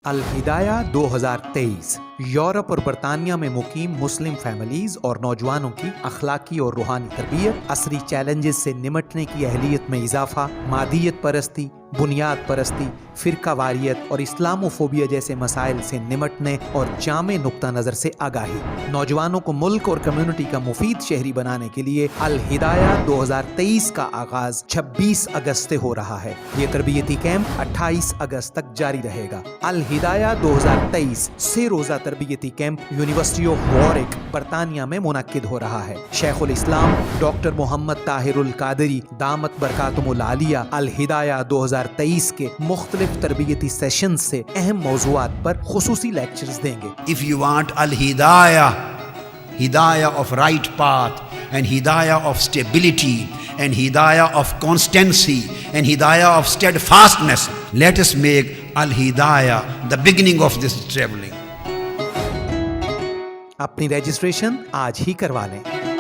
الہدایہ 2023 Europe اور برطانیہ میں مقیم مسلم فیملیز اور نوجوانوں کی اخلاقی اور روحانی تربیت، عصری چیلنجز سے نمٹنے کی اہلیت میں اضافہ، مادیت پرستی، بنیاد پرستی، فرقہ واریت اور اسلاموفوبیا جیسے مسائل سے نمٹنے اور جامع نقطہ نظر سے آگاہی۔ نوجوانوں کو ملک اور کمیونٹی کا مفید شہری بنانے کے لیے الہدایہ 2023 کا آغاز 26 اگست سے ہو رہا ہے۔ یہ تربیتی کیمپ 28 اگست تک جاری رہے گا۔ الہدایہ 2023 سے روزہ تربیتی کیمپ یونیورسٹی آف وارک برطانیہ میں منعقد ہو رہا ہے۔ شیخ الاسلام ڈاکٹر محمد طاہر القادری دامت برکاتہم العالیہ الہدایہ 2023 کے مختلف تربیتی سیشن سے اہم موضوعات پر خصوصی لیکچرز دیں گے۔ If you want al-hidayah, hidayah of right path and hidayah of stability and hidayah of constancy and hidayah of steadfastness, let us make al-hidayah the beginning of this traveling. اپنی registration آج ہی کروا لیں۔